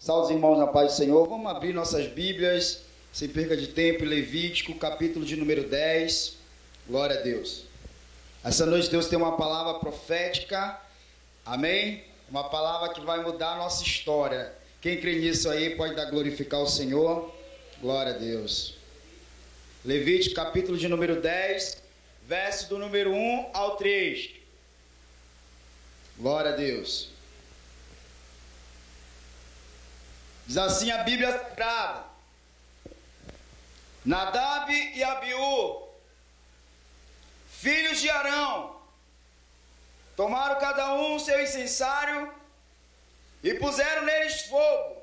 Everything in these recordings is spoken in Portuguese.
Salve os irmãos na paz do Senhor. Vamos abrir nossas Bíblias, sem perca de tempo, em Levítico, capítulo de número 10. Glória a Deus. Essa noite Deus tem uma palavra profética, amém? Uma palavra que vai mudar a nossa história. Quem crê nisso aí pode glorificar o Senhor. Glória a Deus. Levítico, capítulo de número 10, verso do número 1 ao 3. Glória a Deus. Diz assim a Bíblia Sagrada: Nadab e Abiú, filhos de Arão, tomaram cada um seu incensário e puseram neles fogo,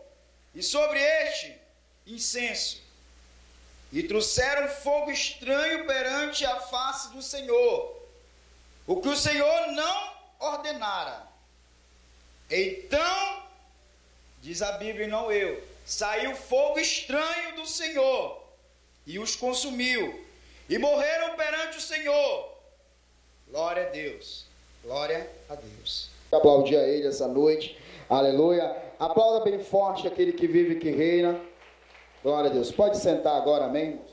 e sobre este incenso, e trouxeram fogo estranho perante a face do Senhor, o que o Senhor não ordenara. Então, diz a Bíblia e não eu, saiu fogo estranho do Senhor e os consumiu, e morreram perante o Senhor. Glória a Deus, glória a Deus. Aplaudir a Ele essa noite, aleluia. Aplauda bem forte aquele que vive e que reina. Glória a Deus. Pode sentar agora, amém?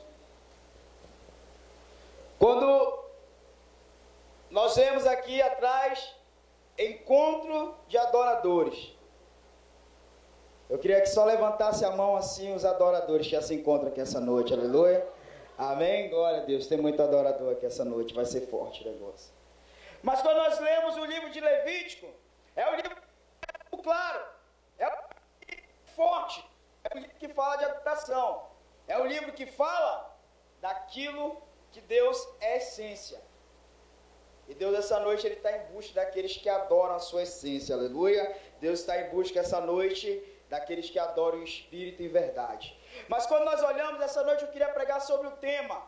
Quando nós vemos aqui atrás encontro de adoradores, eu queria que só levantasse a mão assim os adoradores que já se encontram aqui essa noite, aleluia. Amém? Glória a Deus. Tem muito adorador aqui essa noite, vai ser forte o negócio. Mas quando nós lemos o livro de Levítico, é um livro claro, é um livro forte, é um livro que fala de adoração, é um livro que fala daquilo que Deus é essência. E Deus essa noite Ele está em busca daqueles que adoram a sua essência, aleluia. Deus está em busca essa noite daqueles que adoram o Espírito em verdade. Mas quando nós olhamos essa noite, eu queria pregar sobre o tema: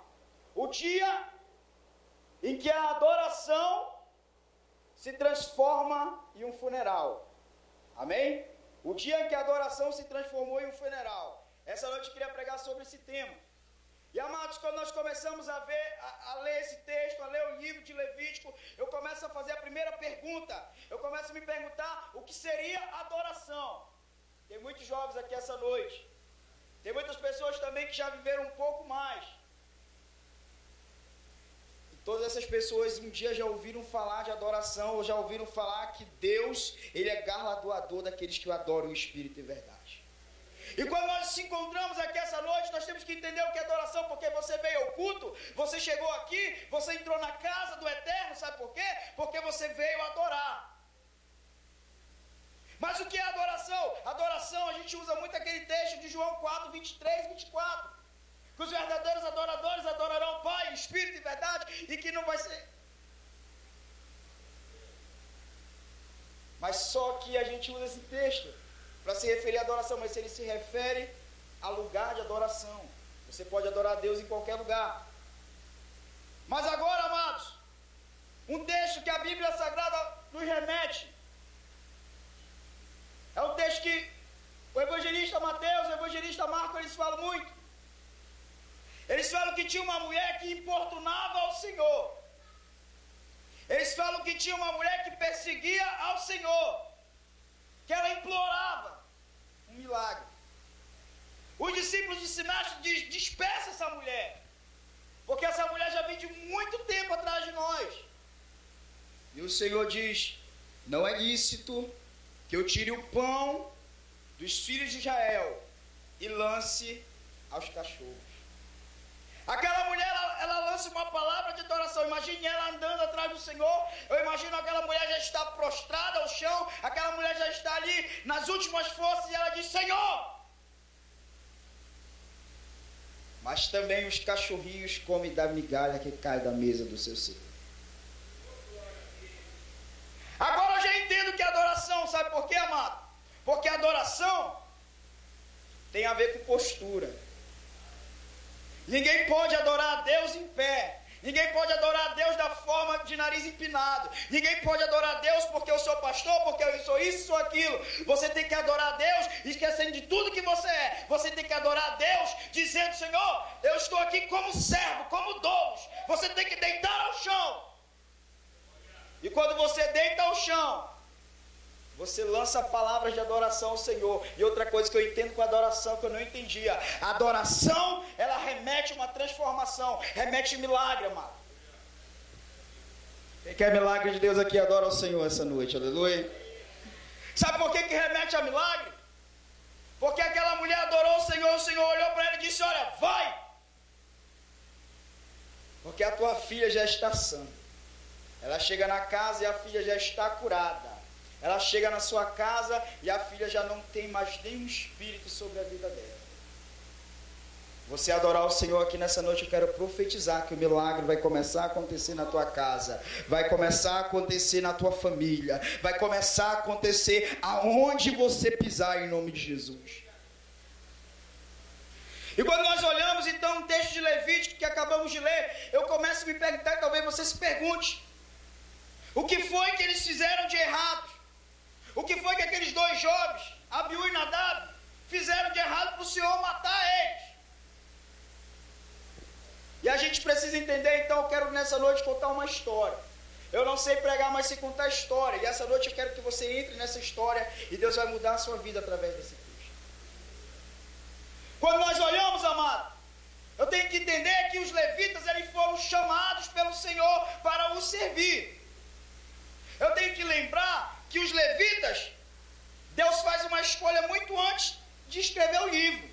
o dia em que a adoração se transforma em um funeral. Amém? O dia em que a adoração se transformou em um funeral. Essa noite eu queria pregar sobre esse tema. E amados, quando nós começamos a ler esse texto, a ler o livro de Levítico, eu começo a fazer a primeira pergunta. Eu começo a me perguntar o que seria adoração. Tem muitos jovens aqui essa noite. Tem muitas pessoas também que já viveram um pouco mais. E todas essas pessoas um dia já ouviram falar de adoração, ou já ouviram falar que Deus, Ele é galardoador daqueles que o adoram em espírito e verdade. E quando nós nos encontramos aqui essa noite, nós temos que entender o que é adoração, porque você veio ao culto, você chegou aqui, você entrou na casa do Eterno, sabe por quê? Porque você veio adorar. Mas o que é adoração? Adoração, a gente usa muito aquele texto de João 4, 23 e 24. Que os verdadeiros adoradores adorarão o Pai em espírito e verdade, e que não vai ser... Mas só que a gente usa esse texto para se referir à adoração, mas ele se refere a lugar de adoração. Você pode adorar a Deus em qualquer lugar. Mas agora, amados, um texto que a Bíblia Sagrada nos remete, é um texto que o evangelista Mateus, o evangelista Marcos, eles falam muito. Eles falam que tinha uma mulher que importunava ao Senhor. Eles falam que tinha uma mulher que perseguia ao Senhor, que ela implorava um milagre. Os discípulos de Sinastro dizem: dispersa essa mulher, porque essa mulher já vem de muito tempo atrás de nós. E o Senhor diz: não é lícito que eu tire o pão dos filhos de Israel e lance aos cachorros. Aquela mulher, ela lança uma palavra de adoração. Imagine ela andando atrás do Senhor. Eu imagino aquela mulher já está prostrada ao chão. Aquela mulher já está ali nas últimas forças. E ela diz: Senhor! Mas também os cachorrinhos comem da migalha que cai da mesa do seu Senhor. Agora eu já entendo que é adoração. Sabe por quê, amado? Porque a adoração tem a ver com postura. Ninguém pode adorar a Deus em pé. Ninguém pode adorar a Deus da forma de nariz empinado. Ninguém pode adorar a Deus porque eu sou pastor, porque eu sou isso, sou aquilo. Você tem que adorar a Deus esquecendo de tudo que você é. Você tem que adorar a Deus dizendo: Senhor, eu estou aqui como servo, como doulos. Você tem que deitar ao chão. E quando você deita ao chão, Você lança palavras de adoração ao Senhor. E outra coisa que eu entendo com adoração, que eu não entendia. A adoração, ela remete a uma transformação. Remete a milagre, amado. Quem quer milagre de Deus aqui, adora ao Senhor essa noite. Aleluia. Sabe por que remete a milagre? Porque aquela mulher adorou o Senhor olhou para ela e disse: olha, vai. Porque a tua filha já está sã. Ela chega na casa e a filha já está curada. Ela chega na sua casa e a filha já não tem mais nenhum espírito sobre a vida dela. Você adorar o Senhor aqui nessa noite, eu quero profetizar que o milagre vai começar a acontecer na tua casa, vai começar a acontecer na tua família, vai começar a acontecer aonde você pisar, em nome de Jesus. E quando nós olhamos então o texto de Levítico que acabamos de ler, eu começo a me perguntar, e talvez você se pergunte: o que foi que eles fizeram de errado? O que foi que aqueles dois jovens, Abiú e Nadab, fizeram de errado para o Senhor matar eles? E a gente precisa entender, então eu quero nessa noite contar uma história. Eu não sei pregar, mas sei contar história. E essa noite eu quero que você entre nessa história e Deus vai mudar a sua vida através desse texto. Quando nós olhamos, amado, eu tenho que entender que os levitas eles foram chamados pelo Senhor para o servir. Eu tenho que lembrar que os levitas, Deus faz uma escolha muito antes de escrever o livro.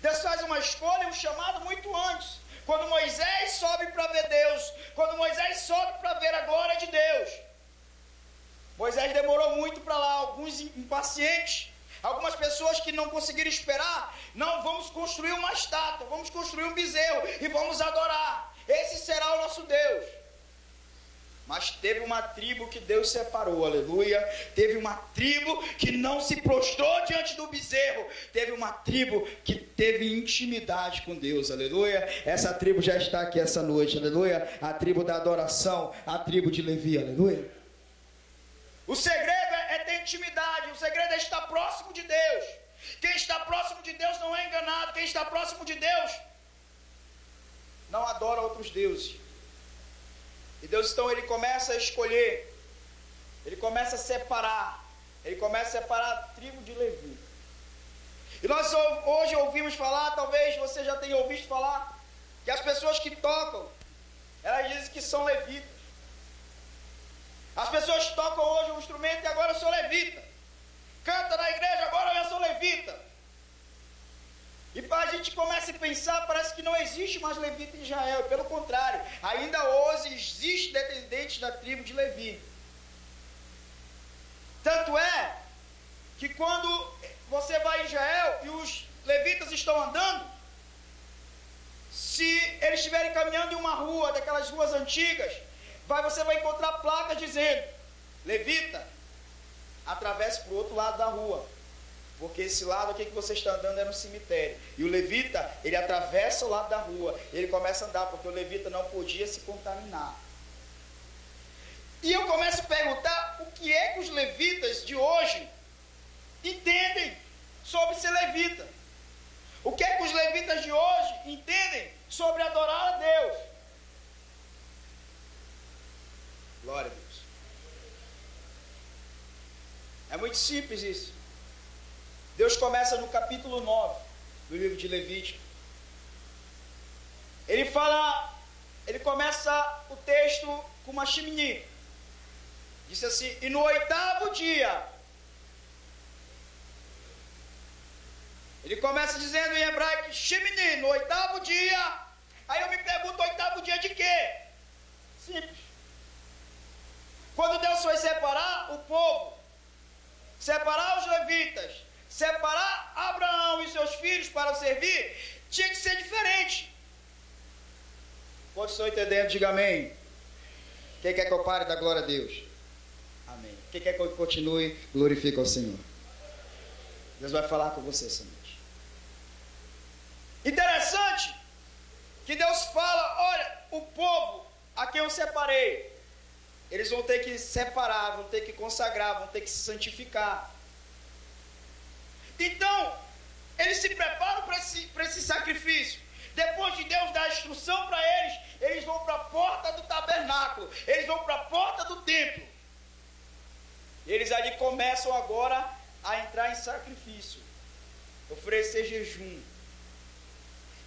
Deus faz uma escolha, um chamado muito antes. Quando Moisés sobe para ver Deus, quando Moisés sobe para ver a glória de Deus, Moisés demorou muito para lá, alguns impacientes, algumas pessoas que não conseguiram esperar, não, vamos construir uma estátua, vamos construir um bezerro e vamos adorar, esse será o nosso Deus. Mas teve uma tribo que Deus separou, aleluia. Teve uma tribo que não se prostrou diante do bezerro. Teve uma tribo que teve intimidade com Deus, aleluia. Essa tribo já está aqui essa noite, aleluia. A tribo da adoração, a tribo de Levi, aleluia. O segredo é ter intimidade, o segredo é estar próximo de Deus. Quem está próximo de Deus não é enganado. Quem está próximo de Deus não adora outros deuses. E Deus então ele começa a escolher, ele começa a separar a tribo de Levi. E nós hoje ouvimos falar, talvez você já tenha ouvido falar, que as pessoas que tocam, elas dizem que são levitas. As pessoas tocam hoje um instrumento e agora eu sou levita. Canta na igreja, agora eu sou levita. E a gente começa a pensar, parece que não existe mais levita em Israel. Pelo contrário, ainda hoje existe descendentes da tribo de Levi. Tanto é que quando você vai em Israel e os levitas estão andando, se eles estiverem caminhando em uma rua, daquelas ruas antigas, você vai encontrar placas dizendo: levita, atravesse para o outro lado da rua. Porque esse lado aqui que você está andando é no cemitério. E o levita, ele atravessa o lado da rua. Ele começa a andar, porque o levita não podia se contaminar. E eu começo a perguntar o que é que os levitas de hoje entendem sobre ser levita. O que é que os levitas de hoje entendem sobre adorar a Deus. Glória a Deus. É muito simples isso. Deus começa no capítulo 9 do livro de Levítico. Ele começa o texto com uma chimini. Diz assim: e no 8º dia. Ele começa dizendo em hebraico chimini, no 8º dia. Aí eu me pergunto, 8º dia de quê? Simples. Quando Deus foi separar o povo, separar os levitas, separar Abraão e seus filhos para o servir, tinha que ser diferente. Quantos estão entendendo? Diga amém. Quem quer que eu pare, dá glória a Deus. Amém. Quem quer que eu continue, glorifica ao Senhor. Deus vai falar com você essa noite. Interessante que Deus fala: olha, o povo a quem eu separei, eles vão ter que separar, vão ter que consagrar, vão ter que se santificar. Então, eles se preparam para esse sacrifício. Depois de Deus dar a instrução para eles vão para a porta do tabernáculo, eles vão para a porta do templo. Eles ali começam agora a entrar em sacrifício, oferecer jejum.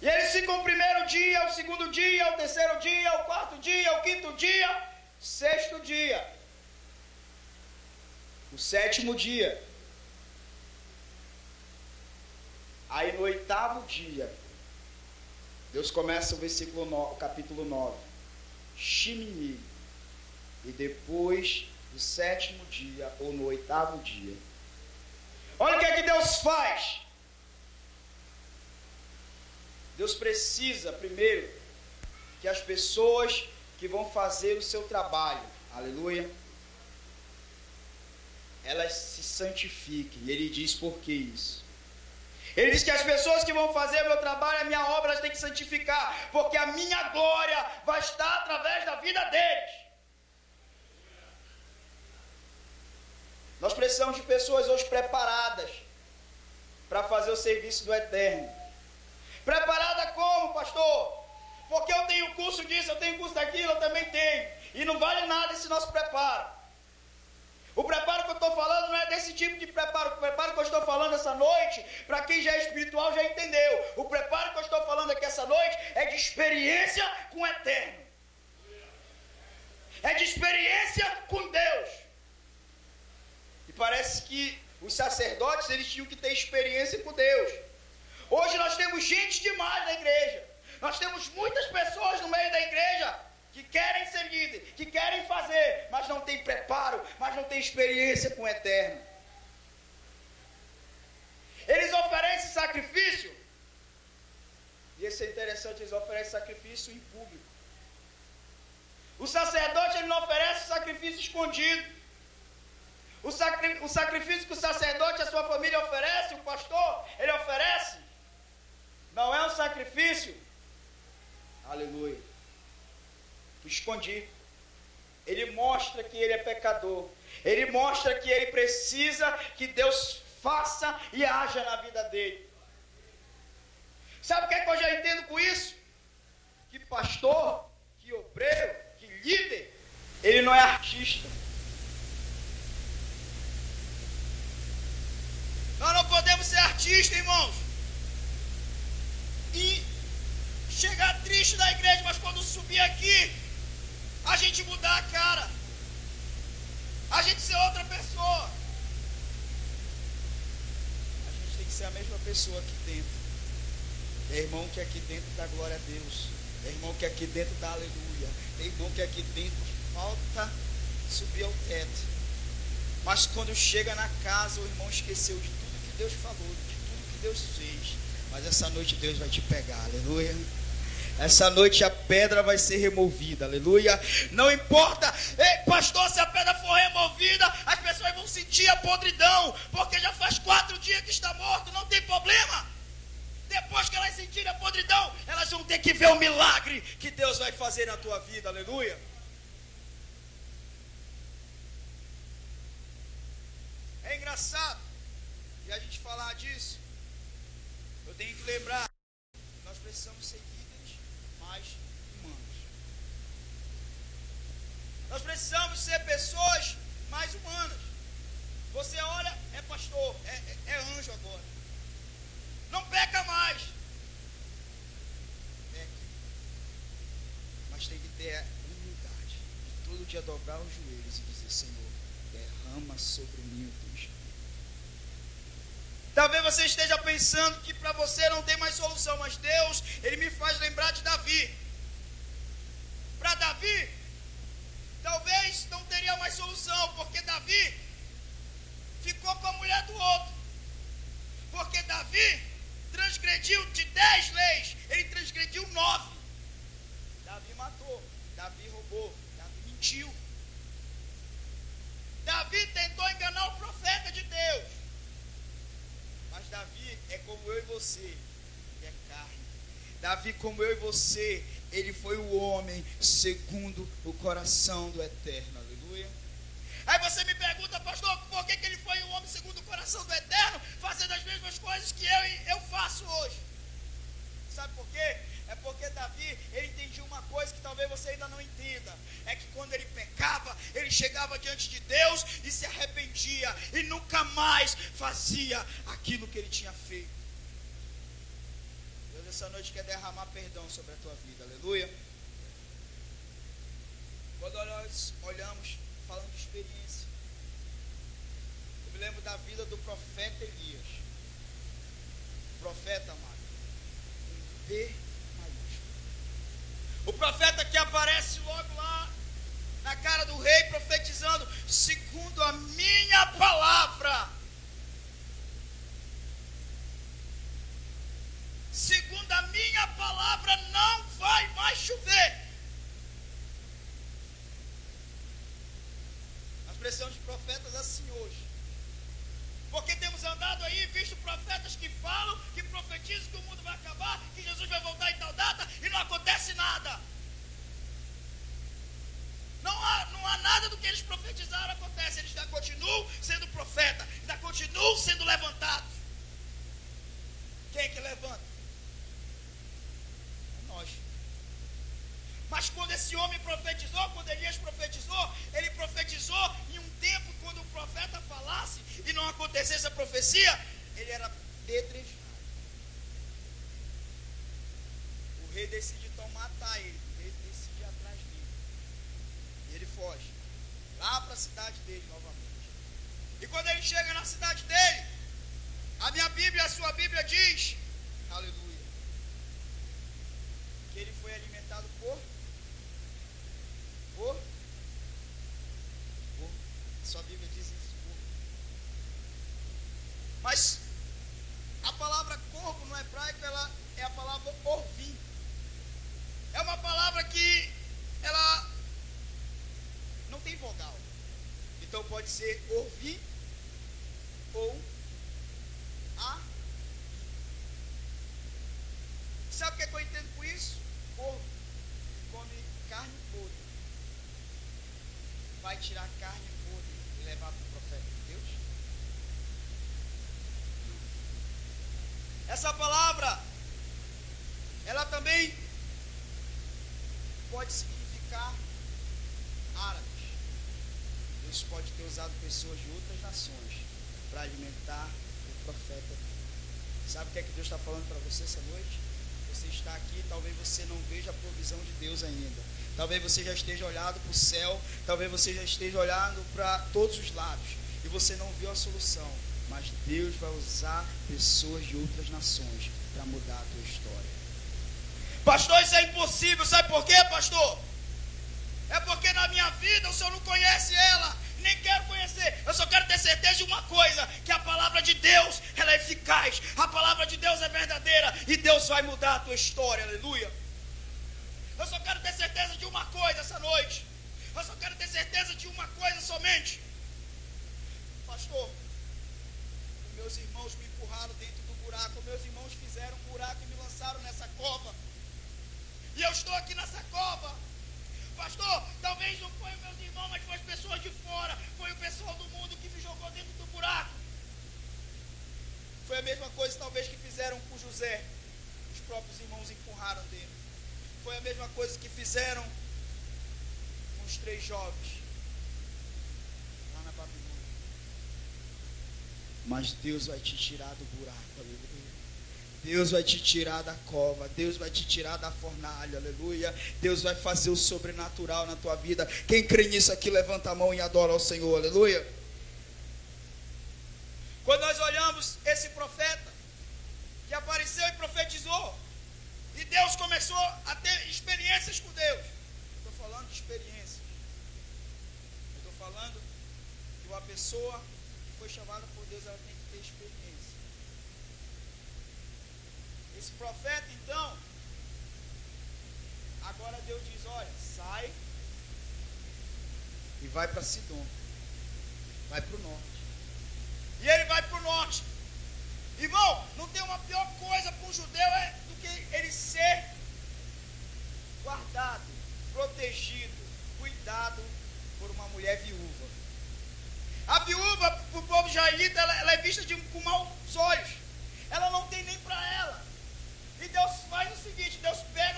E eles ficam o primeiro dia, o segundo dia, o terceiro dia, o quarto dia, o quinto dia, sexto dia, o sétimo dia. Aí no oitavo dia, Deus começa o capítulo 9, Shimini. E depois do sétimo dia, ou no oitavo dia, olha o que é que Deus faz. Deus precisa, primeiro, que as pessoas que vão fazer o seu trabalho, aleluia, elas se santifiquem. E Ele diz por que isso. Ele diz que as pessoas que vão fazer o meu trabalho, a minha obra, elas têm que santificar, porque a minha glória vai estar através da vida deles. Nós precisamos de pessoas hoje preparadas para fazer o serviço do Eterno. Preparada como, pastor? Porque eu tenho curso disso, eu tenho curso daquilo, eu também tenho. E não vale nada esse nosso preparo. O preparo que eu estou falando não é desse tipo de preparo. O preparo que eu estou falando essa noite, para quem já é espiritual já entendeu. O preparo que eu estou falando aqui essa noite é de experiência com o Eterno. É de experiência com Deus. E parece que os sacerdotes, eles tinham que ter experiência com Deus. Hoje nós temos gente demais na igreja. Nós temos muitas pessoas no meio da igreja que querem ser líderes, que querem fazer, mas não tem preparo, mas não tem experiência com o Eterno. Eles oferecem sacrifício, e isso é interessante, eles oferecem sacrifício em público. O sacerdote, ele não oferece sacrifício escondido. O sacrifício que o sacerdote e a sua família oferece, o pastor, ele oferece, não é um sacrifício, aleluia, escondido. Ele mostra que ele é pecador. Ele mostra que ele precisa que Deus faça e haja na vida dele. Sabe o que é que eu já entendo com isso? Que pastor, que obreiro, que líder, ele não é artista. Nós não podemos ser artistas, irmãos, e chegar triste na igreja, mas quando subir aqui, a gente mudar a cara, a gente ser outra pessoa. A gente tem que ser a mesma pessoa aqui dentro. Tem irmão que aqui dentro dá glória a Deus, tem irmão que aqui dentro dá aleluia, tem irmão que aqui dentro falta subir ao teto, mas quando chega na casa, o irmão esqueceu de tudo que Deus falou, de tudo que Deus fez. Mas essa noite Deus vai te pegar, aleluia. Essa noite a pedra vai ser removida, aleluia. Não importa, ei, pastor, se a pedra for removida, as pessoas vão sentir a podridão, porque já faz 4 dias que está morto, não tem problema. Depois que elas sentirem a podridão, elas vão ter que ver o milagre que Deus vai fazer na tua vida, aleluia. É engraçado, e a gente falar disso, eu tenho que lembrar, nós precisamos ser líderes mais humanos. Nós precisamos ser pessoas mais humanas. Você olha, é pastor, é anjo agora. Não peca mais. Peca. Mas tem que ter humildade de todo dia dobrar os joelhos e dizer: Senhor, derrama sobre mim o teu espírito. Talvez você esteja pensando que para você não tem mais solução, mas Deus, Ele me faz lembrar de Davi. Para Davi, talvez não teria mais solução, porque Davi ficou com a mulher do outro. Porque Davi transgrediu de 10 leis, ele transgrediu 9. Davi matou, Davi roubou, Davi mentiu. Davi tentou enganar o profeta de Deus. Mas Davi é como eu e você, ele é carne. Davi, como eu e você, ele foi o homem segundo o coração do Eterno, aleluia. Aí você me pergunta, pastor, por que ele foi o homem segundo o coração do Eterno, fazendo as mesmas coisas que eu faço hoje? Sabe por quê? É porque Davi, ele entendia uma coisa que talvez você ainda não entenda. É que quando ele pecava, ele chegava diante de Deus e se arrependia. E nunca mais fazia aquilo que ele tinha feito. Deus essa noite quer derramar perdão sobre a tua vida. Aleluia. Quando nós olhamos, falando de experiência, eu me lembro da vida do profeta Elias. Profeta, amado, um P maiúsculo. O profeta que aparece logo lá na cara do rei, profetizando: segundo a minha palavra, segundo a minha palavra, não vai mais chover. A expressão de profetas assim hoje. Porque temos andado aí, visto profetas que falam, que profetizam que o mundo vai acabar, que Jesus vai voltar em tal data, e não acontece nada. Não há nada do que eles profetizaram acontece. Eles ainda continuam sendo profeta, ainda continuam sendo levantados. Quem é que levanta? É nós. Mas quando esse homem profetizou, quando Elias profetizou, ele profetizou em um tempo quando o profeta falasse e não acontecesse a profecia, ele era pedrejado. O rei decide então matar ele. O rei decide ir atrás dele. E ele foge lá para a cidade dele novamente. E quando ele chega na cidade dele, a minha Bíblia, a sua Bíblia diz, aleluia, que ele foi alimentado por sua Bíblia diz isso. Mas a palavra corvo no hebraico, ela é a palavra orvim. É uma palavra que ela não tem vogal. Então pode ser orvim ou a. Sabe o que é que eu entendo com isso? Corvo que come carne podre vai tirar carne podre e levar para o profeta de Deus? Essa palavra, ela também pode significar árabes. Deus pode ter usado pessoas de outras nações para alimentar o profeta. Sabe o que é que Deus está falando para você essa noite? Você está aqui, talvez você não veja a provisão de Deus ainda. Talvez você já esteja olhando para o céu, talvez você já esteja olhando para todos os lados e você não viu a solução. Mas Deus vai usar pessoas de outras nações para mudar a tua história. Pastor, isso é impossível. Sabe por quê, pastor? É porque na minha vida o Senhor não conhece ela, nem quero conhecer. Eu só quero ter certeza de uma coisa, que a palavra de Deus, ela é eficaz. A palavra de Deus é verdadeira e Deus vai mudar a tua história. Aleluia. Eu só quero ter certeza de uma coisa essa noite. Eu só quero ter certeza de uma coisa somente. Pastor, meus irmãos me empurraram dentro do buraco. Meus irmãos fizeram um buraco e me lançaram nessa cova. E eu estou aqui nessa cova. Pastor, talvez não foi meus irmãos, mas foi as pessoas de fora. Foi o pessoal do mundo que me jogou dentro do buraco. Foi a mesma coisa talvez que fizeram com José. Os próprios irmãos empurraram dele. Foi a mesma coisa que fizeram com os 3 jovens lá na Babilônia. Mas Deus vai te tirar do buraco, aleluia. Deus vai te tirar da cova. Deus vai te tirar da fornalha, aleluia. Deus vai fazer o sobrenatural na tua vida. Quem crê nisso aqui, levanta a mão e adora ao Senhor, aleluia. Quando nós olhamos esse profeta que apareceu e profetizou, e Deus começou a ter experiências com Deus. Estou falando de experiências. Estou falando que uma pessoa que foi chamada por Deus, ela tem que ter experiência. Esse profeta, então, agora Deus diz: olha, sai e vai para Sidom. Vai para o norte. E ele vai para o norte. Irmão, não tem uma pior coisa para um judeu do que ele ser guardado, protegido, cuidado por uma mulher viúva. A viúva, para o povo israelita, ela é vista com maus olhos. Ela não tem nem para ela. E Deus faz o seguinte: Deus pega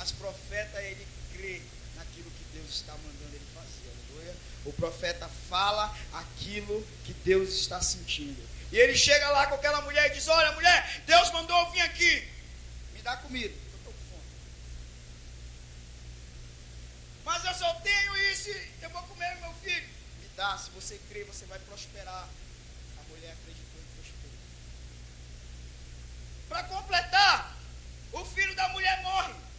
Mas profeta, ele crê naquilo que Deus está mandando ele fazer, aleluia. O profeta fala aquilo que Deus está sentindo. E ele chega lá com aquela mulher e diz: olha, mulher, Deus mandou eu vir aqui, me dá comida, eu estou com fome. Mas eu só tenho isso, eu vou comer meu filho. Me dá, se você crer, você vai prosperar. A mulher acreditou e prosperou. Para completar, o filho da mulher morre.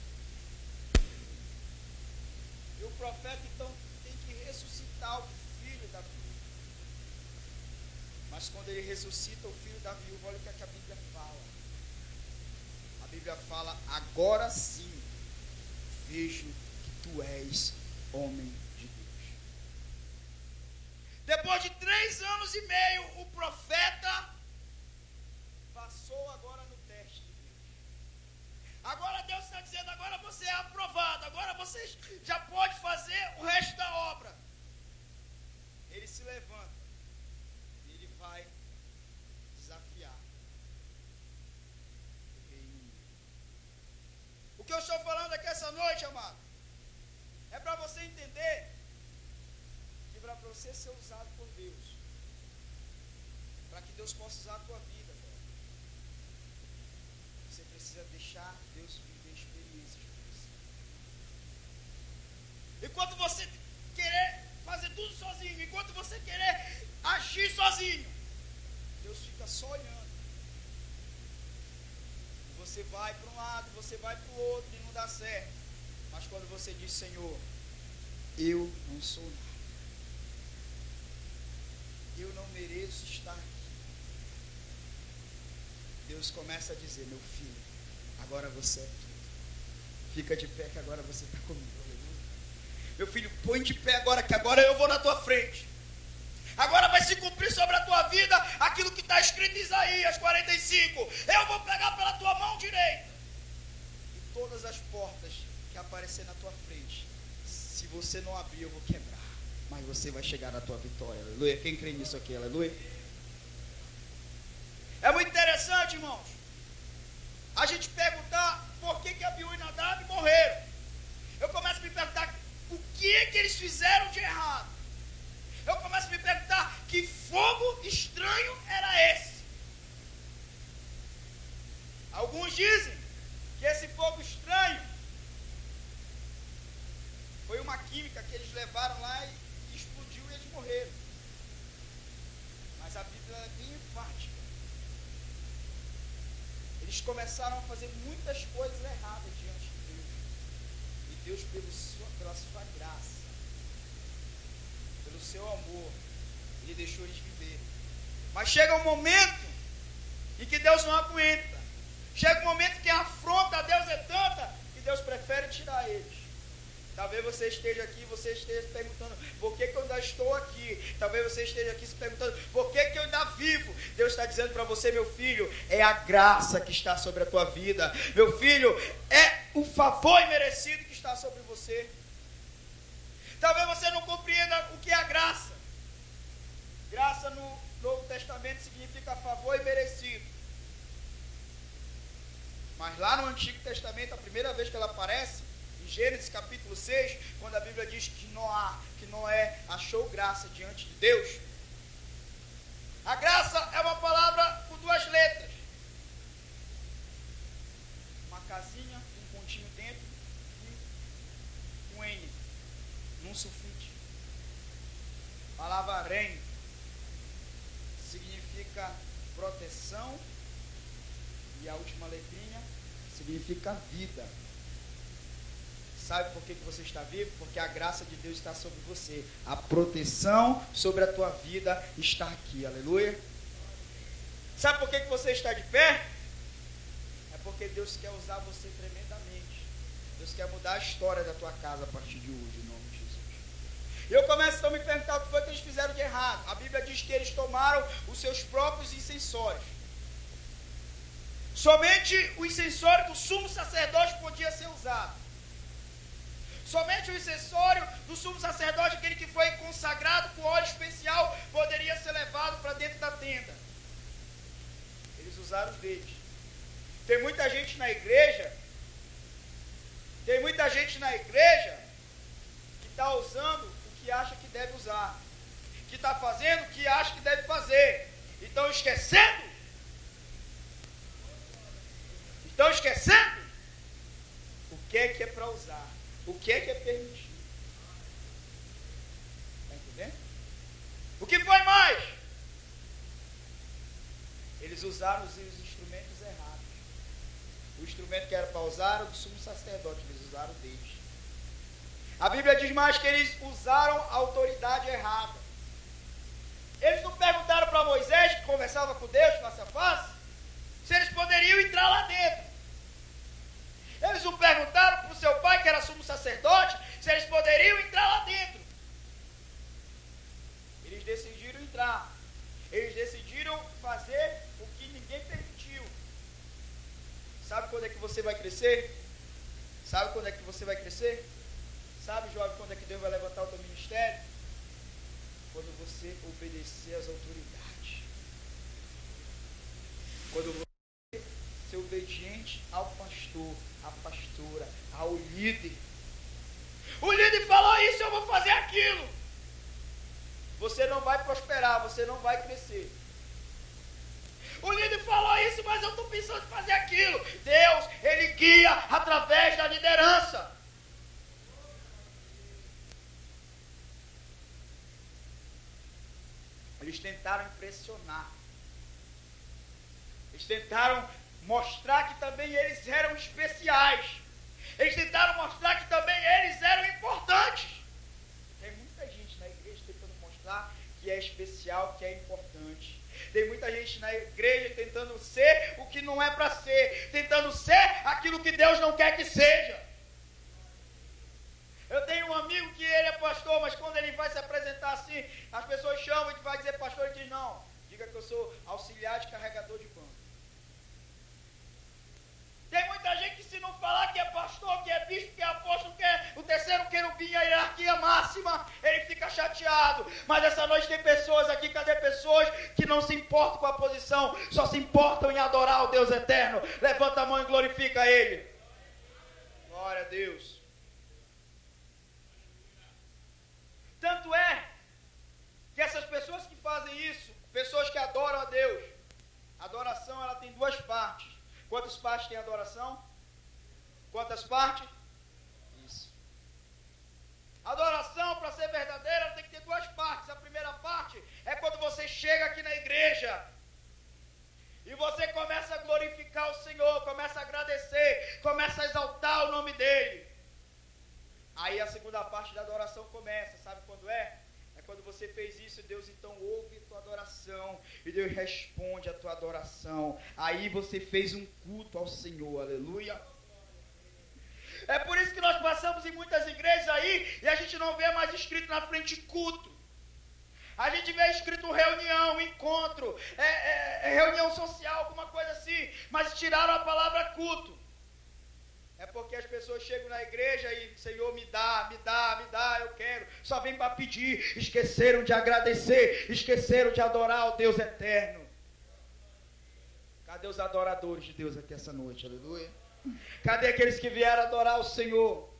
E o profeta então tem que ressuscitar o filho da viúva. Mas quando ele ressuscita o filho da viúva, olha o que a Bíblia fala. A Bíblia fala: agora sim vejo que tu és homem de Deus. Depois de 3 anos e meio, o profeta passou agora no teste de Deus. Agora Deus está dizendo: agora você é aprovado, agora você já pode fazer o resto da obra. Ele se levanta e ele vai desafiar o rei inimigo. O que eu estou falando aqui essa noite, amado, é para você entender que para você ser usado por Deus, para que Deus possa usar a tua vida, você precisa deixar Deus viver experiências com você. Enquanto você querer fazer tudo sozinho, enquanto você querer agir sozinho, Deus fica só olhando. E você vai para um lado, você vai para o outro e não dá certo. Mas quando você diz: Senhor, eu não sou nada, eu não mereço estar aqui, Deus começa a dizer: meu filho, agora você é tudo. Fica de pé que agora você está comigo. Meu filho, põe de pé agora, que agora eu vou na tua frente. Agora vai se cumprir sobre a tua vida aquilo que está escrito em Isaías 45. Eu vou pegar pela tua mão direita. E todas as portas que aparecer na tua frente, se você não abrir, eu vou quebrar. Mas você vai chegar na tua vitória, aleluia. Quem crê nisso aqui, aleluia? É muito interessante, irmãos, a gente perguntar por que Abiú e Nadab morreram. Eu começo a me perguntar o que eles fizeram de errado. Eu começo a me perguntar que fogo estranho era esse. Alguns dizem que esse fogo estranho foi uma química que eles levaram lá e explodiu e eles morreram. Mas a Bíblia é bem enfática. Eles começaram a fazer muitas coisas erradas diante de Deus. E Deus, pela sua graça, pelo seu amor, Ele deixou eles viver. Mas chega um momento em que Deus não aguenta. Chega um momento que a afronta a Deus é tanta que Deus prefere tirar eles. Talvez você esteja aqui, você esteja se perguntando: por que eu ainda estou aqui? Talvez você esteja aqui se perguntando: por que eu ainda vivo? Deus está dizendo para você: meu filho, é a graça que está sobre a tua vida. Meu filho, é o favor imerecido que está sobre você. Talvez você não compreenda o que é a graça. Graça no Novo Testamento significa favor imerecido. Mas lá no Antigo Testamento, a primeira vez que ela aparece, em Gênesis capítulo 6, quando a Bíblia diz que Noé achou graça diante de Deus. A graça é uma palavra com 2 letras. Uma casinha, um pontinho dentro e um N, num sulfite. A palavra ren significa proteção e a última letrinha significa vida. Sabe por que você está vivo? Porque a graça de Deus está sobre você. A proteção sobre a tua vida está aqui. Aleluia. Sabe por que você está de pé? É porque Deus quer usar você tremendamente. Deus quer mudar a história da tua casa a partir de hoje, em nome de Jesus. E eu começo então a me perguntar o que foi que eles fizeram de errado. A Bíblia diz que eles tomaram os seus próprios incensórios. Somente o incensório do sumo sacerdote podia ser usado. Somente o incensório do sumo sacerdote, aquele que foi consagrado com óleo especial, poderia ser levado para dentro da tenda. Eles usaram os deles. Tem muita gente na igreja, tem gente na igreja que está usando o que acha que deve usar, que está fazendo o que acha que deve fazer. Estão esquecendo o que é para usar, o que é permitido. Está entendendo? O que foi mais? Eles usaram os instrumentos errados. O instrumento que era para usar era do sumo sacerdote, eles usaram deles. A Bíblia diz mais que eles usaram a autoridade errada. Eles não perguntaram para Moisés, que conversava com Deus face a face, se eles poderiam entrar lá dentro. Eles não perguntaram para o seu pai, que era sumo sacerdote, se eles poderiam entrar lá dentro. Eles decidiram entrar. Eles decidiram fazer o que ninguém permitiu. Sabe quando é que você vai crescer? Sabe quando é que você vai crescer? Sabe, jovem, quando é que Deus vai levantar o teu ministério? Quando você obedecer às autoridades. Quando você ser obediente ao pastor, à pastora, ao líder. O líder falou isso, eu vou fazer aquilo. Você não vai prosperar, você não vai crescer. O líder falou isso, mas eu estou pensando em fazer aquilo. Deus, Ele guia através da liderança. Eles tentaram impressionar. Eles tentaram mostrar que também eles eram especiais. Eles tentaram mostrar que também eles eram importantes. Tem muita gente na igreja tentando mostrar que é especial, que é importante. Tem muita gente na igreja tentando ser o que não é para ser. Tentando ser aquilo que Deus não quer que seja. Eu tenho um amigo que ele é pastor, mas quando ele vai se apresentar assim, as pessoas chamam e vai dizer pastor, ele diz, não, diga que eu sou auxiliar de carregador de pano. Tem muita gente que se não falar que é pastor, que é bispo, que é apóstolo, que é o terceiro querubim, a hierarquia máxima, ele fica chateado. Mas essa noite tem pessoas aqui, cadê pessoas que não se importam com a posição, só se importam em adorar o Deus eterno? Levanta a mão e glorifica Ele. Glória a Deus. Tanto é que essas pessoas que fazem isso, pessoas que adoram a Deus, a adoração ela tem duas partes. Quantas partes tem a adoração? Quantas partes? Isso. A adoração, para ser verdadeira, tem que ter duas partes. A primeira parte é quando você chega aqui na igreja e você começa a glorificar o Senhor, começa a agradecer, começa a exaltar o nome dEle. Aí a segunda parte da adoração começa, sabe quando é? É quando você fez isso e Deus então ouve a tua adoração e Deus responde a tua adoração. Aí você fez um culto ao Senhor, aleluia. É por isso que nós passamos em muitas igrejas aí e a gente não vê mais escrito na frente culto. A gente vê escrito reunião, encontro, reunião social, alguma coisa assim, mas tiraram a palavra culto. É porque as pessoas chegam na igreja e, Senhor, me dá, eu quero. Só vem para pedir. Esqueceram de agradecer, esqueceram de adorar o Deus eterno. Cadê os adoradores de Deus aqui essa noite? Aleluia. Cadê aqueles que vieram adorar o Senhor?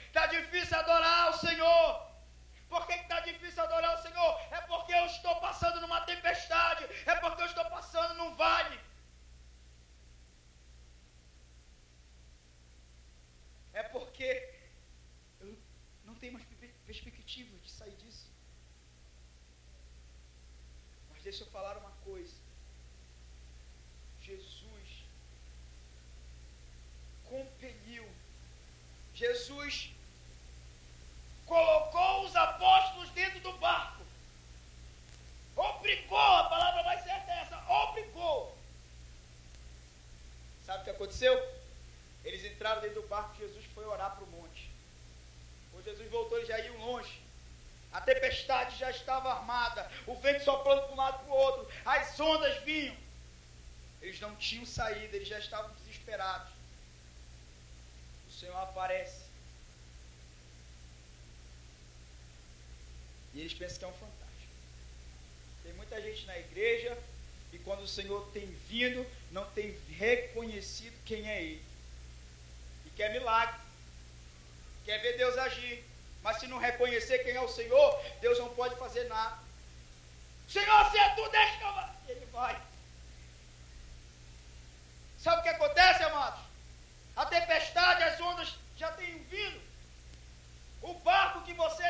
Está difícil adorar o Senhor. Por que está difícil adorar o Senhor? É porque eu estou passando numa tempestade. É porque eu estou passando num vale. É porque eu não tenho mais perspectiva de sair disso. Mas deixa eu falar uma coisa. Jesus compeliu. Jesus colocou os apóstolos dentro do barco. Obrigou, a palavra mais certa é essa, obrigou. Sabe o que aconteceu? Eles entraram dentro do barco, Jesus foi orar para o monte. Quando Jesus voltou, eles já iam longe. A tempestade já estava armada, o vento soprando para um lado e para o outro, as ondas vinham. Eles não tinham saída, eles já estavam desesperados. O Senhor aparece. E eles pensam que é um fantasma. Tem muita gente na igreja e quando o Senhor tem vindo, não tem reconhecido quem é Ele. E quer milagre. quer ver Deus agir, mas se não reconhecer quem é o Senhor, Deus não pode fazer nada. Senhor, se é tu, deixa que eu vá. Ele vai. Sabe o que acontece, amados? A tempestade, as ondas já têm vindo. O barco que você,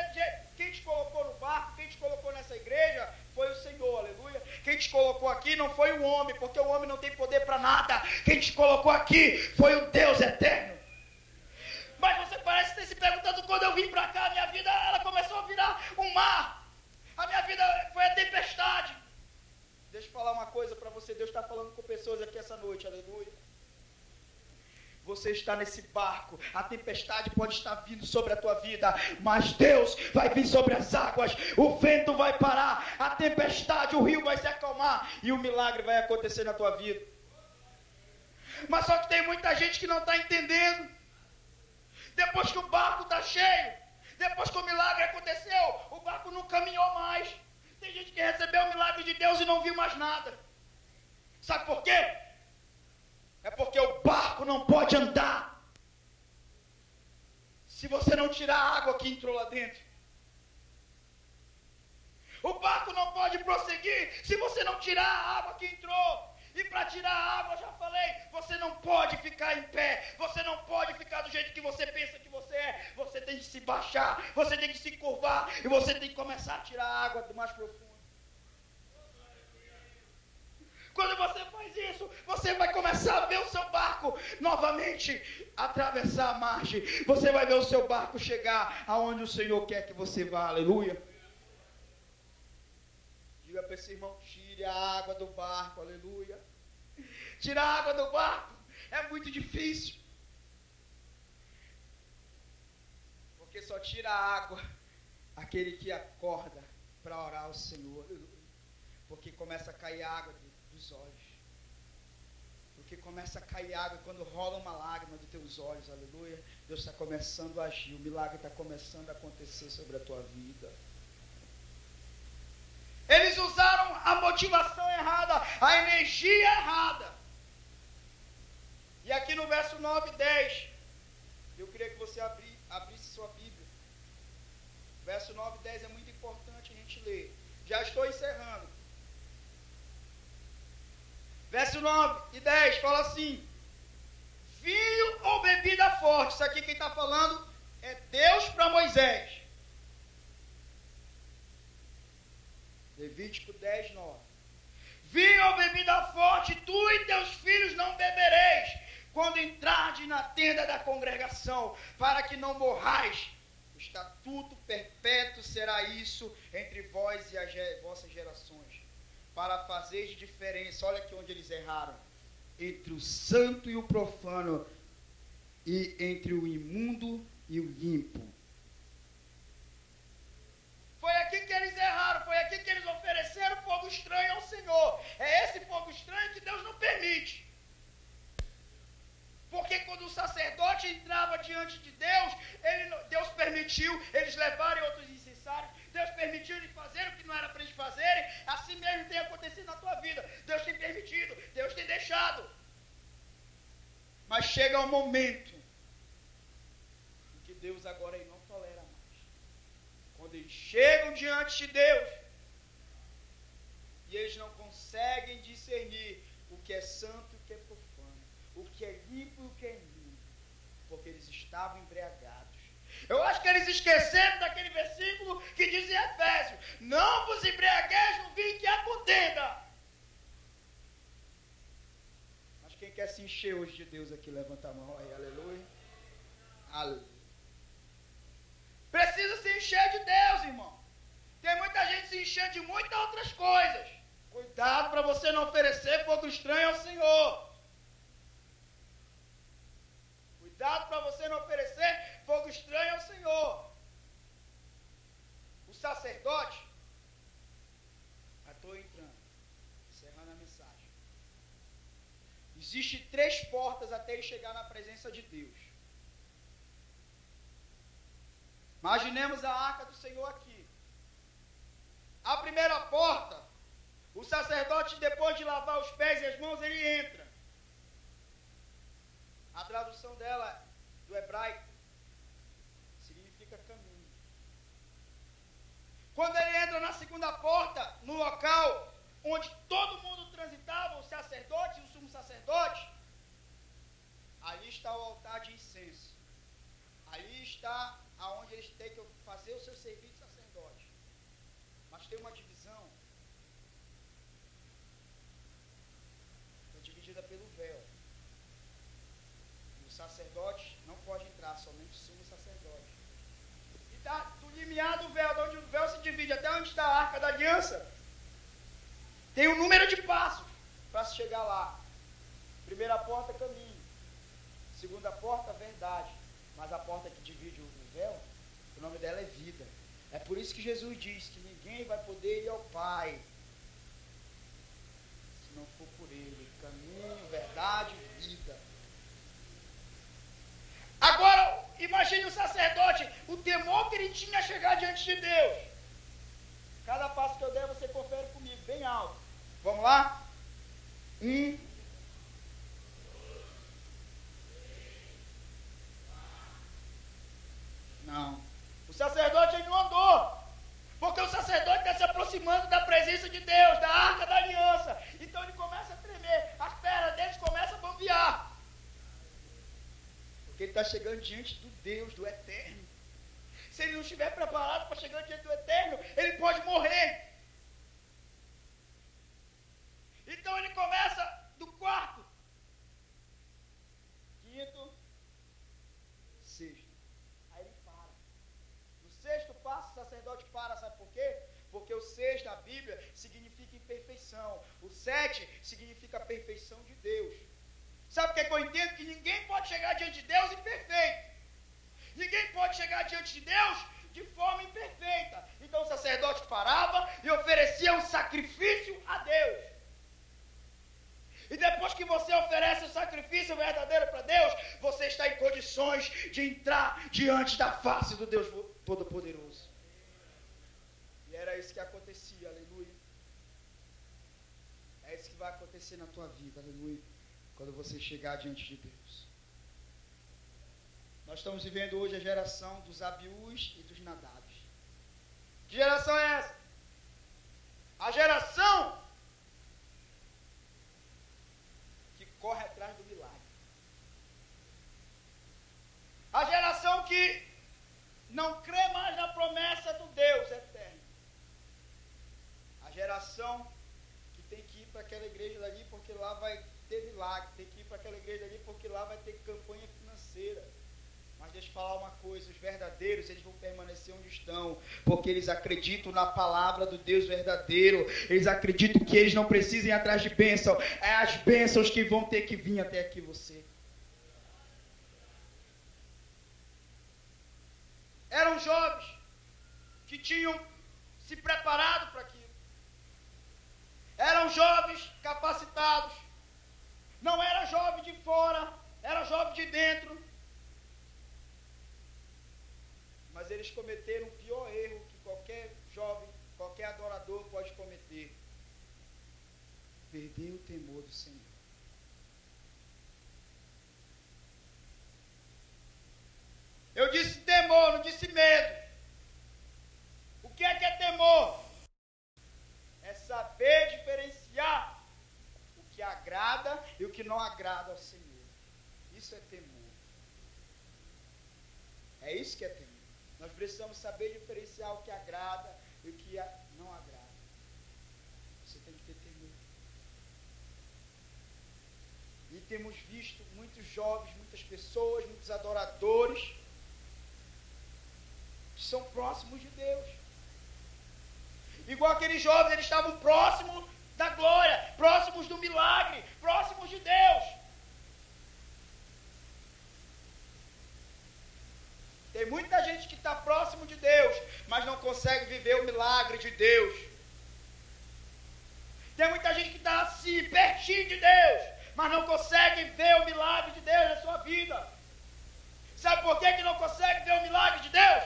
quem te colocou no barco, quem te colocou nessa igreja, foi o Senhor, aleluia. Quem te colocou aqui não foi o homem, porque o homem não tem poder para nada. Quem te colocou aqui foi o Deus eterno. Mas você parece ter se perguntando, quando eu vim para cá, minha vida ela começou a virar um mar. A minha vida foi a tempestade. Deixa eu falar uma coisa para você, Deus está falando com pessoas aqui essa noite, aleluia. Você está nesse barco, a tempestade pode estar vindo sobre a tua vida, mas Deus vai vir sobre as águas, o vento vai parar, a tempestade, o rio vai se acalmar e o milagre vai acontecer na tua vida. Mas só que tem muita gente que não está entendendo. Depois que o barco está cheio, depois que o milagre aconteceu, o barco não caminhou mais. Tem gente que recebeu o milagre de Deus e não viu mais nada. Sabe por quê? É porque o barco não pode andar se você não tirar a água que entrou lá dentro. O barco não pode prosseguir se você não tirar a água que entrou. E para tirar a água, já falei, você não pode ficar em pé. Você não pode ficar do jeito que você pensa que você é. Você tem que se baixar, você tem que se curvar. E você tem que começar a tirar a água do mais profundo. Quando você faz isso, você vai começar a ver o seu barco novamente atravessar a margem. Você vai ver o seu barco chegar aonde o Senhor quer que você vá. Aleluia. Diga para esse irmão, tire a água do barco. Aleluia. Tirar a água do barco é muito difícil. Porque só tira a água aquele que acorda para orar ao Senhor. Aleluia. Porque começa a cair água dos olhos. Porque começa a cair água quando rola uma lágrima dos teus olhos, aleluia. Deus está começando a agir, o milagre está começando a acontecer sobre a tua vida. Eles usaram a motivação errada, a energia errada. E aqui no verso 9 e 10, eu queria que você abrisse sua Bíblia. Verso 9 e 10 é muito importante a gente ler. Já estou encerrando. Verso 9 e 10 fala assim: vinho ou bebida forte. Isso aqui quem está falando é Deus para Moisés. Levítico 10, 9. Vinho ou bebida forte, tu e teus filhos não bebereis, quando entrardes na tenda da congregação, para que não morrais. O estatuto perpétuo será isso entre vós e as vossas gerações, para fazer diferença, olha aqui onde eles erraram, entre o santo e o profano, e entre o imundo e o limpo. Foi aqui que eles erraram, foi aqui que eles ofereceram fogo estranho ao Senhor. É esse fogo estranho que Deus não permite. Porque quando o sacerdote entrava diante de Deus, Deus permitiu eles levarem outros incensários, Deus permitiu eles fazerem o que não era para eles fazerem. Assim mesmo tem acontecido na tua vida. Deus tem permitido, Deus tem deixado. Mas chega um momento em que Deus agora não tolera mais. Quando eles chegam diante de Deus e eles não conseguem discernir o que é santo e o que é profano, o que é limpo e o que é imundo, porque eles estavam embriagados. Eu acho que eles esqueceram daquele versículo que diz em Efésios: não vos embriagueis no vinho que há contenda. Mas quem quer se encher hoje de Deus aqui, levanta a mão aí, aleluia. Aleluia. Precisa se encher de Deus, irmão. Tem muita gente se enchendo de muitas outras coisas. Cuidado para você não oferecer fogo estranho ao Senhor. Cuidado para você não oferecer fogo estranho ao Senhor. O sacerdote, já estou entrando, encerrando a mensagem. Existem 3 portas até ele chegar na presença de Deus. Imaginemos a arca do Senhor aqui. A primeira porta, o sacerdote, depois de lavar os pés e as mãos, ele entra. A tradução dela, do hebraico, significa caminho. Quando ele entra na segunda porta, no local onde todo mundo transitava, o sacerdote e o sumo sacerdote, ali está o altar de incenso. Ali está aonde eles têm que fazer o seu serviço de sacerdote. Mas tem uma divisão, é dividida pelo véu. E o sacerdote não pode entrar, somente o sumo sacerdote. E do limiar do véu, de onde o véu se divide até onde está a arca da aliança, tem um número de passos para se chegar lá. Primeira porta, caminho. Segunda porta, verdade. Mas a porta que divide o véu, o nome dela é vida. É por isso que Jesus diz que ninguém vai poder ir ao Pai se não for por Ele. Caminho, verdade, vida. Agora, imagine o sacerdote, o temor que ele tinha a chegar diante de Deus. Cada passo que eu der, você confere comigo, bem alto. Vamos lá? 1, 2, não. O sacerdote ele não andou. Porque o sacerdote está se aproximando da presença de Deus, da arca da aliança. Então ele começa a tremer, as pernas dele começam a bambear. Porque ele está chegando diante do Deus, do Eterno. Se ele não estiver preparado para chegar diante do Eterno, ele pode morrer. Então ele começa do quarto, quinto, sexto. Aí ele para. No sexto passo, o sacerdote para, sabe por quê? Porque o 6 na Bíblia significa imperfeição. O 7 significa a perfeição de Deus. Sabe o que eu entendo? Que ninguém pode chegar diante de Deus imperfeito. Ninguém pode chegar diante de Deus de forma imperfeita. Então o sacerdote parava e oferecia um sacrifício a Deus. E depois que você oferece o sacrifício verdadeiro para Deus, você está em condições de entrar diante da face do Deus Todo-Poderoso. E era isso que acontecia, aleluia. É isso que vai acontecer na tua vida, aleluia. Quando você chegar diante de Deus. Nós estamos vivendo hoje a geração dos Abiús e dos Nadabs. Que geração é essa? A geração que corre atrás do milagre. A geração que não crê mais na promessa do Deus eterno. A geração que tem que ir para aquela igreja dali porque lá vai ter milagre. Tem que ir para aquela igreja dali porque lá vai ter campanha financeira. Mas deixa eu falar uma coisa, os verdadeiros, eles vão permanecer onde estão, porque eles acreditam na palavra do Deus verdadeiro, eles acreditam que eles não precisam ir atrás de bênção, é as bênçãos que vão ter que vir até aqui você. Eram jovens que tinham se preparado para aquilo, eram jovens capacitados, não era jovem de fora, era jovem de dentro. Mas eles cometeram o pior erro que qualquer jovem, qualquer adorador pode cometer. Perder o temor do Senhor. Eu disse temor, não disse medo. O que é temor? É saber diferenciar o que agrada e o que não agrada ao Senhor. Isso é temor. É isso que é temor. Nós precisamos saber diferenciar o que agrada e o que não agrada. Você tem que ter temor. E temos visto muitos jovens, muitas pessoas, muitos adoradores que são próximos de Deus. Igual aqueles jovens, eles estavam próximos da glória, próximos do milagre, próximos de Deus. Tem muita gente que está próximo de Deus, mas não consegue viver o milagre de Deus. Tem muita gente que está assim, pertinho de Deus, mas não consegue ver o milagre de Deus na sua vida. Sabe por que não consegue ver o milagre de Deus?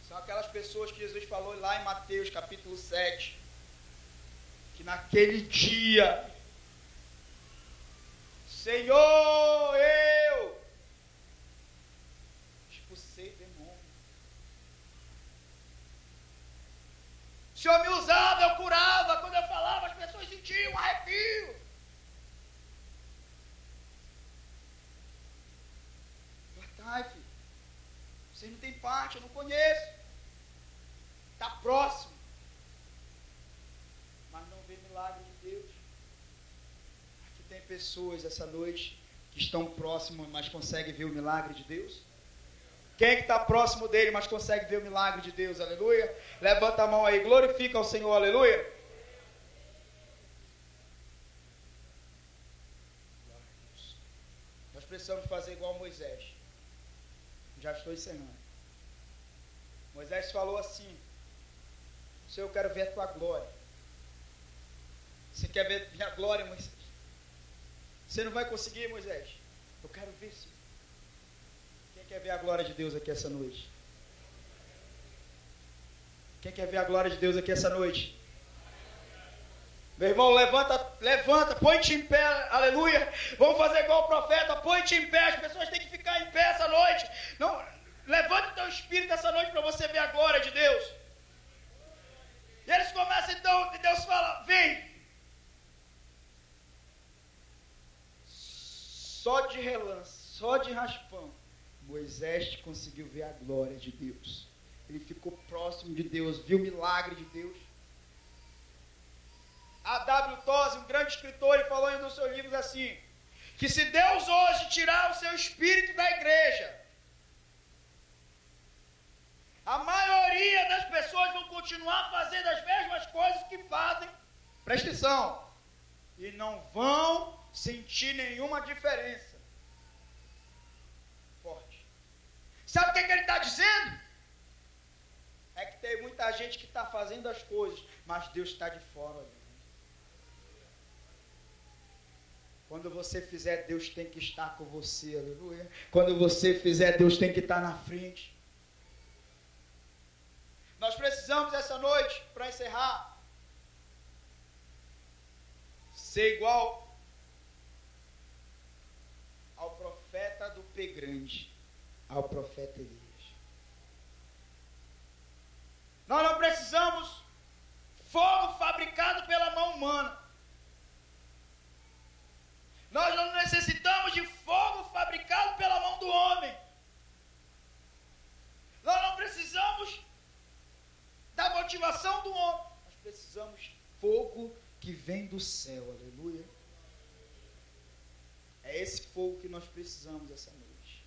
São aquelas pessoas que Jesus falou lá em Mateus capítulo 7, que naquele dia, Senhor, O Senhor me usava, eu curava. Quando eu falava, as pessoas sentiam um arrepio. Ai, filho, vocês não têm parte, eu não conheço. Está próximo. Mas não vê milagre de Deus. Aqui tem pessoas essa noite que estão próximas, mas conseguem ver o milagre de Deus. Quem é que está próximo dele, mas consegue ver o milagre de Deus? Aleluia. Levanta a mão aí, glorifica ao Senhor, aleluia. Nós precisamos fazer igual Moisés. Já estou encerrando. Moisés falou assim: Senhor, eu quero ver a tua glória. Você quer ver minha glória, Moisés? Você não vai conseguir, Moisés. Eu quero ver, Senhor. Quem quer ver a glória de Deus aqui essa noite? Quem quer ver a glória de Deus aqui essa noite? Meu irmão, levanta, põe-te em pé, aleluia. Vamos fazer igual o profeta, põe-te em pé. As pessoas têm que ficar em pé essa noite. Não, levante o teu espírito essa noite para você ver a glória de Deus. E eles começam então, e Deus fala: vem. Só de relance, só de raspão, Moisés conseguiu ver a glória de Deus. Ele ficou próximo de Deus, viu o milagre de Deus. A W. Tozer, um grande escritor, ele falou em um dos seus livros assim: que se Deus hoje tirar o seu espírito da igreja, a maioria das pessoas vão continuar fazendo as mesmas coisas que fazem, presta atenção, e não vão sentir nenhuma diferença. Forte. Sabe o que ele está dizendo? É que tem muita gente que está fazendo as coisas, mas Deus está de fora. Quando você fizer, Deus tem que estar com você, aleluia. Quando você fizer, Deus tem que estar na frente. Nós precisamos essa noite, para encerrar, ser igual ao profeta do P grande, ao profeta Elias. Nós não precisamos fogo fabricado pela mão humana. Nós não necessitamos de fogo fabricado pela mão do homem. Nós não precisamos da motivação do homem. Nós precisamos de fogo que vem do céu, aleluia. É esse fogo que nós precisamos essa noite.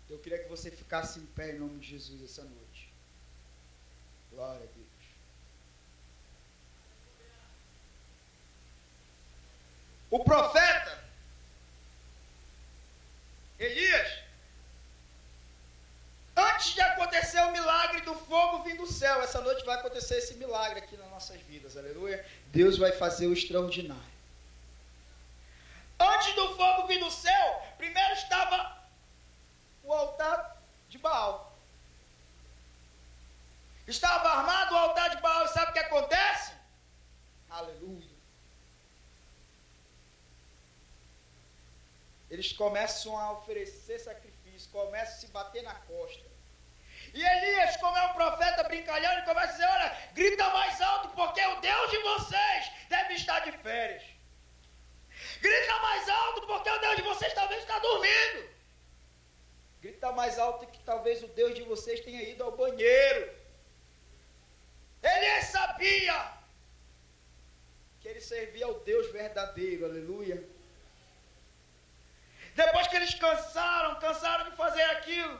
Eu queria que você ficasse em pé em nome de Jesus essa noite. Glória a Deus. O profeta Elias, antes de acontecer o milagre do fogo vindo do céu, essa noite vai acontecer esse milagre aqui nas nossas vidas, aleluia. Deus vai fazer o extraordinário. Antes do fogo vir do céu, primeiro estava o altar de Baal. Estava armado o altar de Baal, e sabe o que acontece? Aleluia. Eles começam a oferecer sacrifício, começam a se bater na costa. E Elias, como é um profeta brincalhão, ele começa a dizer: olha, grita mais alto, porque o Deus de vocês deve estar de férias. Grita mais alto, porque o Deus de vocês talvez está dormindo. Grita mais alto que talvez o Deus de vocês tenha ido ao banheiro. Elias sabia que ele servia ao Deus verdadeiro, aleluia. Depois que eles cansaram de fazer aquilo,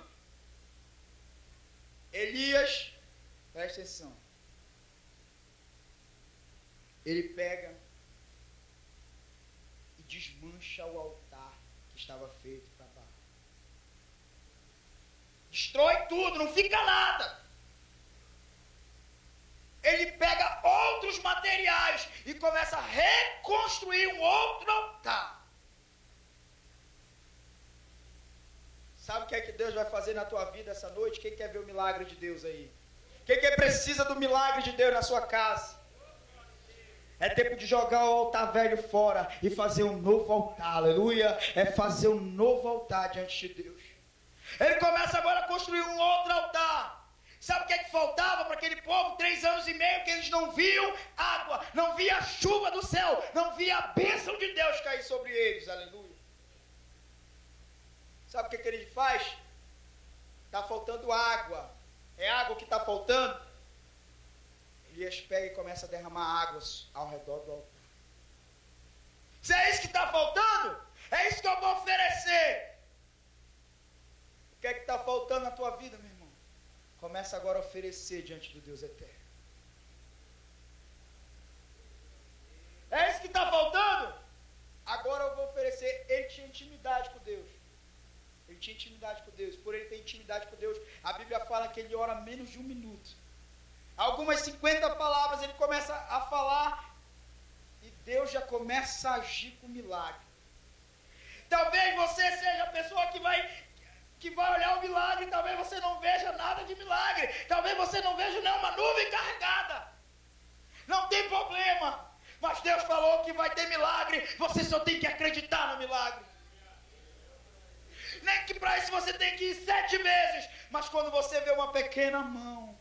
Elias, presta atenção, ele pega e desmancha o altar que estava feito para Baal. Destrói tudo, não fica nada. Ele pega outros materiais e começa a reconstruir um outro altar. Sabe o que é que Deus vai fazer na tua vida essa noite? Quem quer ver o milagre de Deus aí? Quem precisa do milagre de Deus na sua casa? É tempo de jogar o altar velho fora e fazer um novo altar, aleluia. É fazer um novo altar diante de Deus. Ele começa agora a construir um outro altar. Sabe o que é que faltava para aquele povo? 3 anos e meio que eles não viam água, não via a chuva do céu, não via a bênção de Deus cair sobre eles, aleluia. Sabe o que ele faz? Está faltando água, é água que está faltando. Elias pega e começa a derramar águas ao redor do altar. Se é isso que está faltando, é isso que eu vou oferecer. O que é que está faltando na tua vida, meu irmão? Começa agora a oferecer diante do Deus eterno. É isso que está faltando? Agora eu vou oferecer. Ele tinha intimidade com Deus. Ele tinha intimidade com Deus. Por ele ter intimidade com Deus, a Bíblia fala que ele ora menos de 1 minuto. Algumas 50 palavras ele começa a falar e Deus já começa a agir com milagre. Talvez você seja a pessoa que vai olhar o milagre, talvez você não veja nada de milagre, talvez você não veja nenhuma nuvem carregada. Não tem problema, mas Deus falou que vai ter milagre, você só tem que acreditar no milagre. Nem que para isso você tem que ir 7 vezes, mas quando você vê uma pequena mão,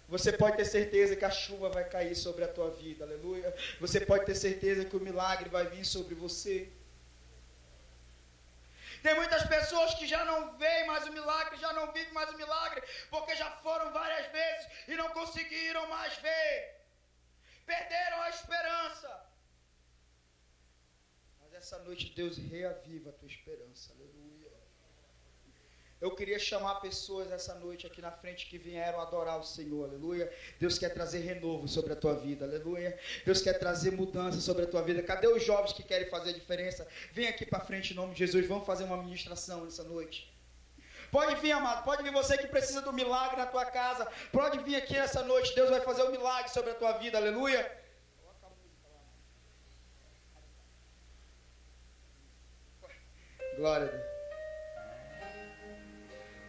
você pode ter certeza que a chuva vai cair sobre a tua vida, aleluia. Você pode ter certeza que o milagre vai vir sobre você. Tem muitas pessoas que já não veem mais o milagre, já não vivem mais o milagre, porque já foram várias vezes e não conseguiram mais ver. Perderam a esperança. Mas essa noite Deus reaviva a tua esperança, aleluia. Eu queria chamar pessoas essa noite aqui na frente que vieram adorar o Senhor, aleluia. Deus quer trazer renovo sobre a tua vida, aleluia. Deus quer trazer mudança sobre a tua vida. Cadê os jovens que querem fazer a diferença? Vem aqui para frente em nome de Jesus, vamos fazer uma ministração nessa noite. Pode vir, amado, pode vir você que precisa do milagre na tua casa. Pode vir aqui nessa noite, Deus vai fazer um milagre sobre a tua vida, aleluia. Glória a Deus.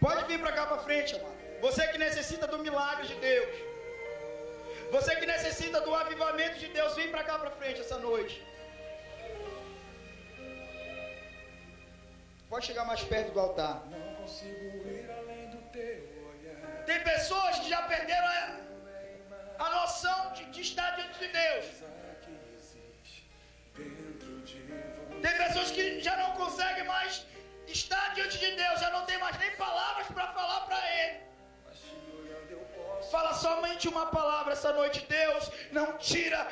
Pode vir para cá para frente, amado. Você que necessita do milagre de Deus. Você que necessita do avivamento de Deus, vem para cá para frente essa noite. Pode chegar mais perto do altar. Não consigo ir além do teu olhar. Tem pessoas que já perderam a noção de estar diante de Deus. Tem pessoas que já não conseguem mais estar diante de Deus, já não tem mais nem palavras para falar para Ele. Fala somente uma palavra essa noite: Deus, não tira